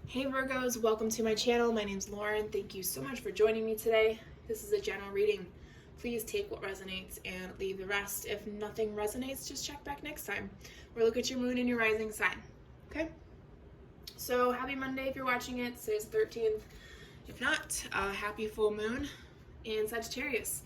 Hey Virgos, welcome to my channel. My name's Lauren. Thank you so much for joining me today. This is a general reading. Please take what resonates and leave the rest. If nothing resonates, just check back next time. We'll look at your moon and your rising sign. Okay? So happy Monday if you're watching it. Today's the 13th. If not, happy full moon in Sagittarius.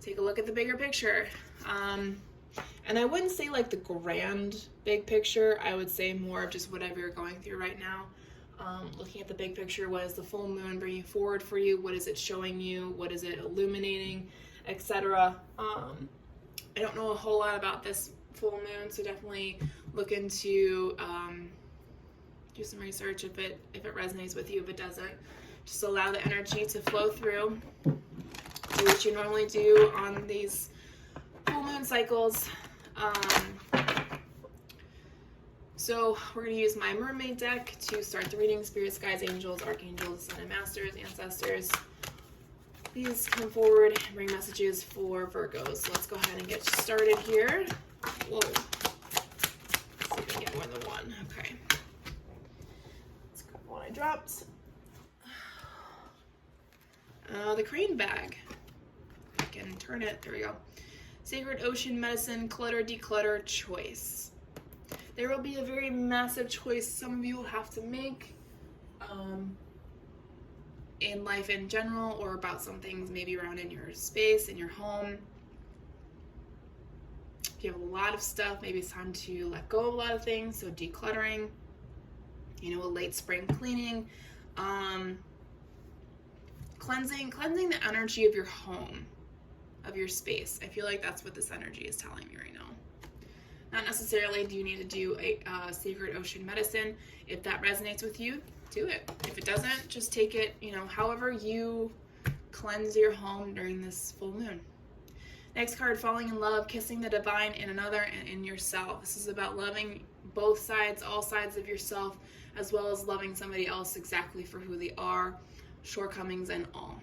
Take a look at the bigger picture. And I wouldn't say like the grand big picture. I would say more of just whatever you're going through right now. Looking at the big picture, what is the full moon bringing forward for you? What is it showing you? What is it illuminating, etc.? I don't know a whole lot about this full moon, so definitely look into, do some research if it resonates with you. If it doesn't, just allow the energy to flow through. Do what you normally do on these full moon cycles. So we're going to use my mermaid deck to start the reading. Spirits, guides, angels, archangels, sun and masters, ancestors, please come forward and bring messages for Virgos. So let's go ahead and get started here. Whoa. Let's see if I can get more than one. Okay. Let's grab the one I dropped. The crane bag. I can turn it. There we go. Sacred ocean, medicine, clutter, declutter, choice. There will be a very massive choice some of you will have to make in life in general, or about some things maybe around in your space, in your home. If you have a lot of stuff, maybe it's time to let go of a lot of things. So decluttering, a late spring cleaning, cleansing the energy of your home, of your space. I feel like that's what this energy is telling me right now. Not necessarily do you need to do a sacred ocean medicine. If that resonates with you, do it. If it doesn't, just take it, however you cleanse your home during this full moon. Next card, falling in love, kissing the divine in another and in yourself. This is about loving both sides, all sides of yourself, as well as loving somebody else exactly for who they are, shortcomings and all.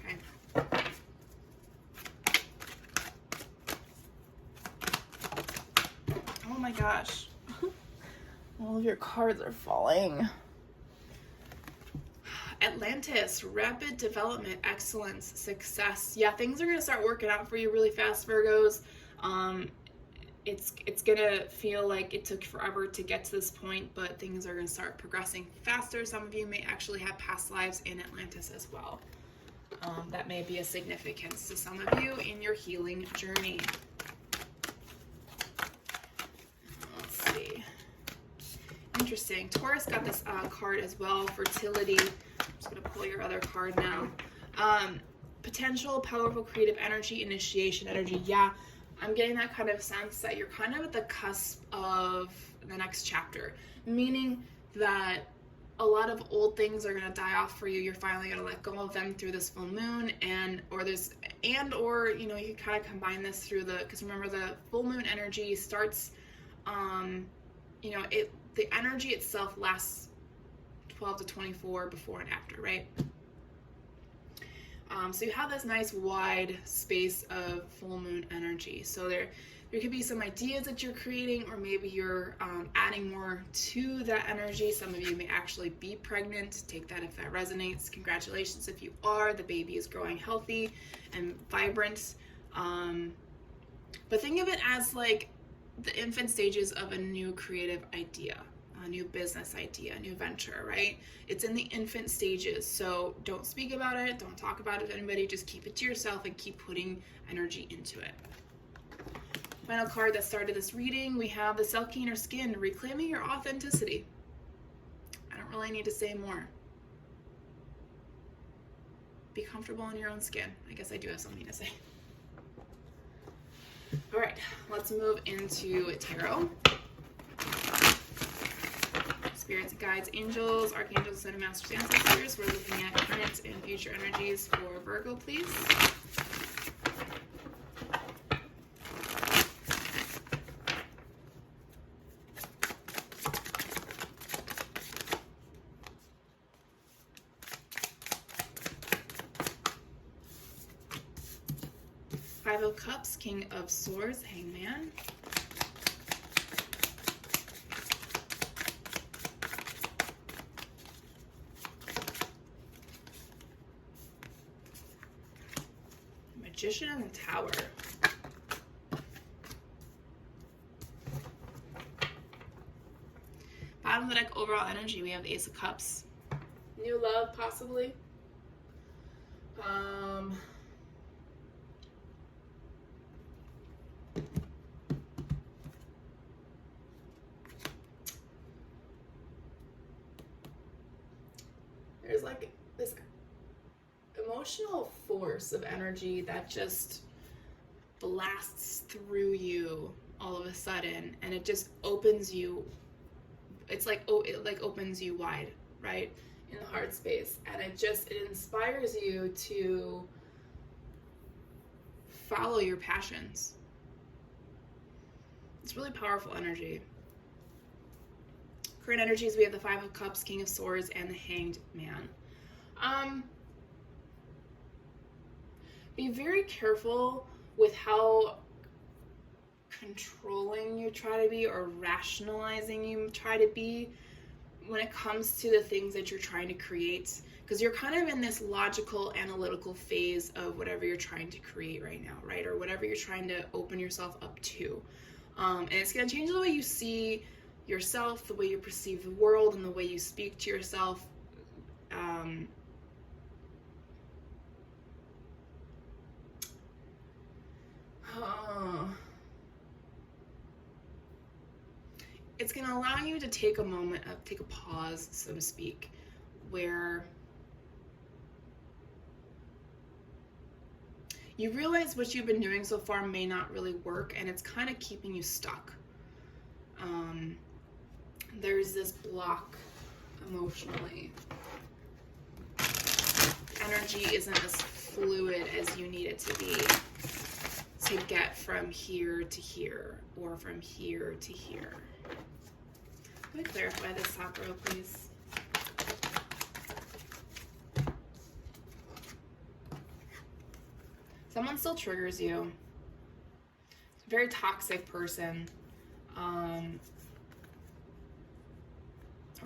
Okay. Oh my gosh. All of your cards are falling. Atlantis, rapid development, excellence, success. Yeah, things are going to start working out for you really fast, Virgos. It's going to feel like it took forever to get to this point, but things are going to start progressing faster. Some of you may actually have past lives in Atlantis as well. That may be a significance to some of you in your healing journey. Interesting. Taurus got this card as well, fertility. I'm just going to pull your other card now. Potential, powerful, creative energy, initiation energy. Yeah, I'm getting that kind of sense that you're kind of at the cusp of the next chapter, meaning that a lot of old things are going to die off for you. You're finally going to let go of them through this full moon, or you can kind of combine this through because remember, the full moon energy starts, the energy itself lasts 12 to 24 before and after, right? So you have this nice wide space of full moon energy. So there could be some ideas that you're creating, or maybe you're adding more to that energy. Some of you may actually be pregnant. Take that if that resonates. Congratulations if you are. The baby is growing healthy and vibrant. But think of it as like the infant stages of a new creative idea, a new business idea, a new venture, right? It's in the infant stages, so don't speak about it, don't talk about it to anybody, just keep it to yourself and keep putting energy into it. Final card that started this reading, we have the Selkie Inner Skin, reclaiming your authenticity. I don't really need to say more. Be comfortable in your own skin. I guess I do have something to say. All right, let's move into tarot. Spirits, guides, angels, archangels, sun and masters, ancestors. We're looking at current and future energies for Virgo, please. Five of Cups, King of Swords, Hangman. Magician and the Tower. Bottom of the deck, overall energy, we have the Ace of Cups. New love, possibly. There's like this emotional force of energy that just blasts through you all of a sudden, and it just opens you. It's like, oh, it like opens you wide, right, in the heart space, and it inspires you to follow your passions. It's really powerful energy. Current energies, we have the Five of Cups, King of Swords, and the Hanged Man. Be very careful with how controlling you try to be, or rationalizing you try to be, when it comes to the things that you're trying to create, because you're kind of in this logical, analytical phase of whatever you're trying to create right now, right? Or whatever you're trying to open yourself up to. And it's going to change the way you see yourself, the way you perceive the world, and the way you speak to yourself. It's going to allow you to take a moment, take a pause, so to speak, where you realize what you've been doing so far may not really work, and it's kind of keeping you stuck. There's this block emotionally. Energy isn't as fluid as you need it to be to get from here to here, or from here to here. Can we clarify this top row, please? Someone still triggers you. It's a very toxic person. Or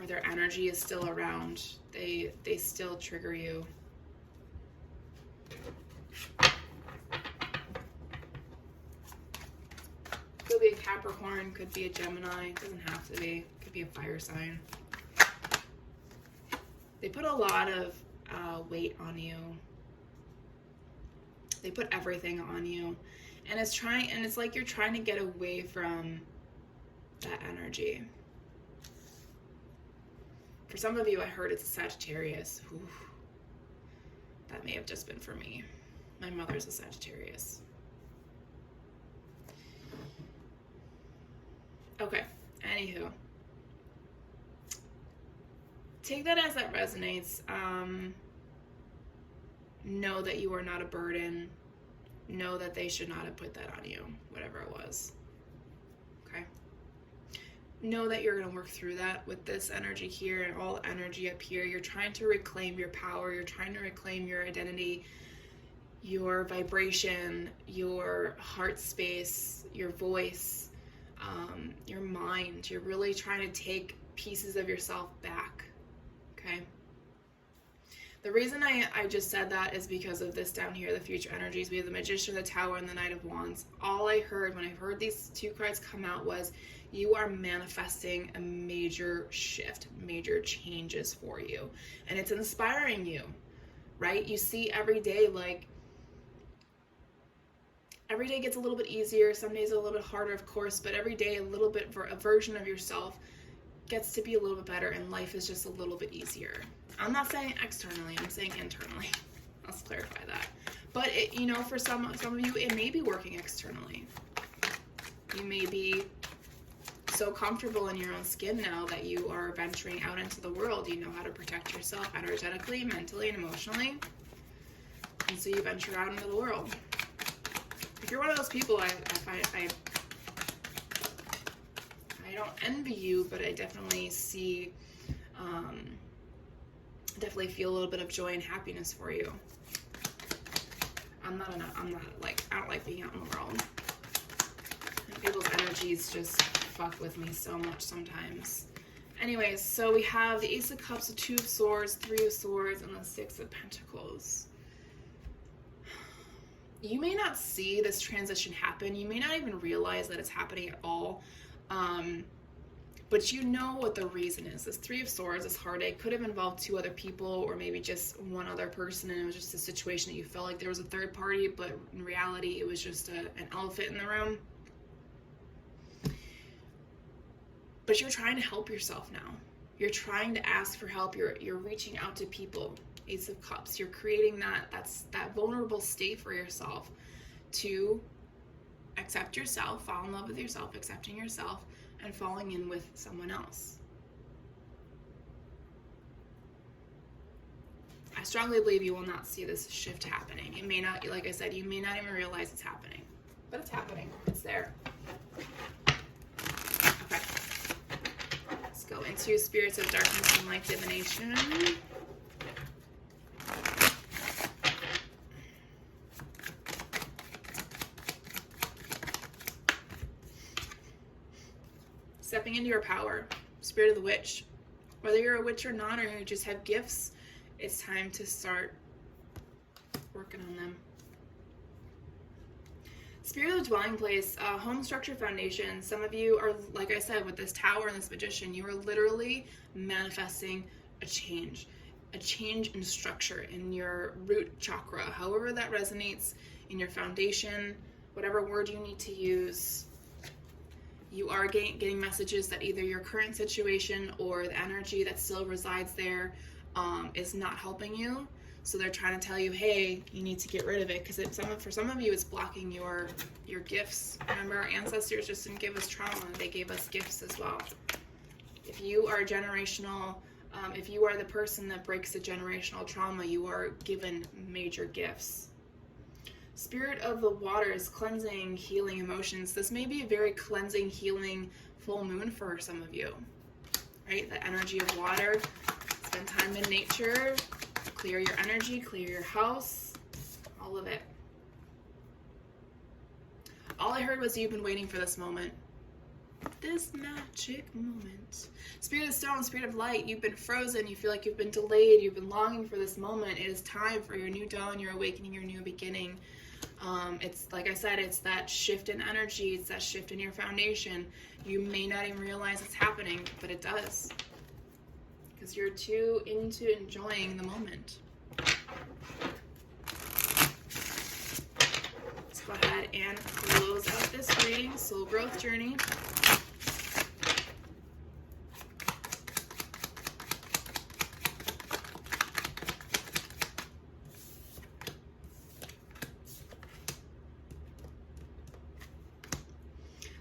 their energy is still around. They still trigger you. Could be a Capricorn, could be a Gemini, doesn't have to be. Could be a fire sign. They put a lot of weight on you. They put everything on you, and it's like you're trying to get away from that energy. For some of you, I heard it's a Sagittarius. Ooh, that may have just been for me. My mother's a Sagittarius. Okay, anywho. Take that as that resonates. Know that you are not a burden. Know that they should not have put that on you, whatever it was. Okay? Know that you're going to work through that with this energy here and all the energy up here. You're trying to reclaim your power. You're trying to reclaim your identity, your vibration, your heart space, your voice, your mind. You're really trying to take pieces of yourself back. Okay? The reason I just said that is because of this down here, the future energies. We have the Magician, the Tower, and the Knight of Wands. All I heard when I heard these two cards come out was you are manifesting a major shift, major changes for you. And it's inspiring you, right? You see every day, like, every day gets a little bit easier. Some days a little bit harder, of course, but every day a little bit, a version of yourself gets to be a little bit better, and life is just a little bit easier. I'm not saying externally, I'm saying internally. Let's clarify that. But it, you know, for some of you, it may be working externally. You may be so comfortable in your own skin now that you are venturing out into the world. You know how to protect yourself energetically, mentally, and emotionally. And so you venture out into the world. If you're one of those people, I don't envy you, but I definitely see, definitely feel a little bit of joy and happiness for you. I don't like being out in the world. And people's energies just fuck with me so much sometimes. Anyways, so we have the Ace of Cups, the Two of Swords, Three of Swords, and the Six of Pentacles. you may not see this transition happen. You may not even realize that it's happening at all. But you know what the reason is. This Three of Swords, this heartache, could have involved two other people or maybe just one other person, and it was just a situation that you felt like there was a third party, but in reality it was just an elephant in the room. But you're trying to help yourself now. You're trying to ask for help. You're reaching out to people. Ace of Cups. You're creating that vulnerable state for yourself to accept yourself, fall in love with yourself, accepting yourself, and falling in with someone else. I strongly believe you will not see this shift happening. It may not, like I said, you may not even realize it's happening, but it's happening. It's there. Okay. Let's go into Spirits of Darkness and Light Divination. Stepping into your power. Spirit of the Witch. Whether you're a witch or not, or you just have gifts, it's time to start working on them. Spirit of the Dwelling Place, home structure foundation. Some of you are, like I said, with this Tower and this Magician, you are literally manifesting a change in structure, in your root chakra, however that resonates, in your foundation, whatever word you need to use. You are getting messages that either your current situation or the energy that still resides there is not helping you. So they're trying to tell you, hey, you need to get rid of it, because for some of you, it's blocking your gifts. Remember, our ancestors just didn't give us trauma; they gave us gifts as well. If you are generational, if you are the person that breaks the generational trauma, you are given major gifts. Spirit of the Waters, cleansing, healing emotions. This may be a very cleansing, healing full moon for some of you, right? The energy of water. Spend time in nature. Clear your energy, clear your house, all of it. All I heard was you've been waiting for this moment. This magic moment. Spirit of Stone, Spirit of Light, you've been frozen, you feel like you've been delayed, you've been longing for this moment. It is time for your new dawn, your awakening, your new beginning. It's, like I said, it's that shift in energy, it's that shift in your foundation. You may not even realize it's happening, but it does. Because you're too into enjoying the moment. Let's go ahead and close out this reading, Soul Growth Journey.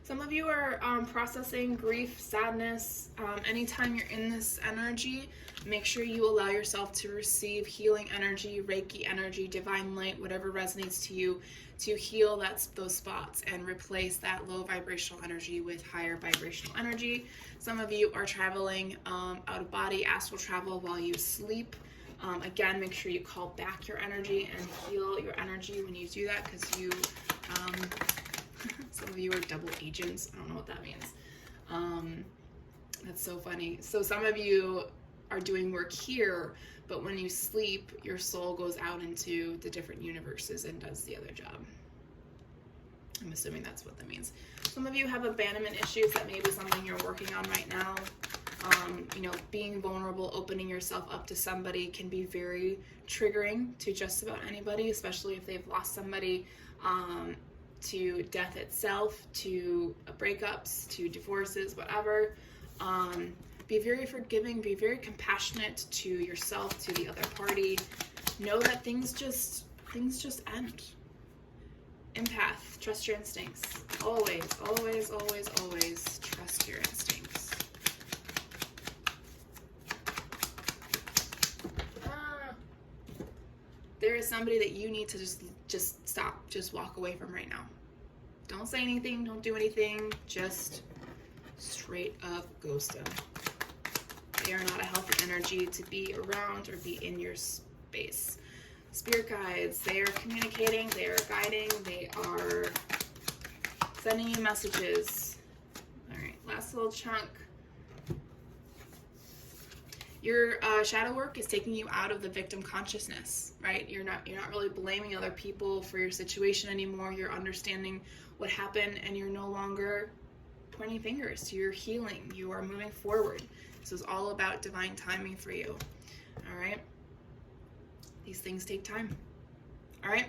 Some of you are processing grief, sadness. Anytime you're in this energy, make sure you allow yourself to receive healing energy, Reiki energy, divine light, whatever resonates to you, to heal those spots and replace that low vibrational energy with higher vibrational energy. Some of you are traveling out of body, astral travel while you sleep. Again, make sure you call back your energy and heal your energy when you do that, because you... some of you are double agents. I don't know what that means. That's so funny. So some of you are doing work here, but when you sleep, your soul goes out into the different universes and does the other job. I'm assuming that's what that means. Some of you have abandonment issues. That may be something you're working on right now. Being vulnerable, opening yourself up to somebody can be very triggering to just about anybody, especially if they've lost somebody. To death itself, to breakups, to divorces, whatever. Be very forgiving, be very compassionate to yourself, to the other party. Know that things just end. Empath, trust your instincts. Always, always, always, always trust your instincts. There is somebody that you need to just stop, just walk away from right now. Don't say anything, don't do anything, just straight up ghost them. They are not a healthy energy to be around or be in your space. Spirit guides, they are communicating, they are guiding, they are sending you messages. All right, last little chunk. Your shadow work is taking you out of the victim consciousness, right? You're not really blaming other people for your situation anymore. You're understanding what happened, and you're no longer pointing fingers. You're healing. You are moving forward. This is all about divine timing for you. All right? These things take time. All right?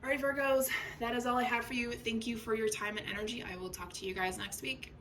All right, Virgos, that is all I have for you. Thank you for your time and energy. I will talk to you guys next week.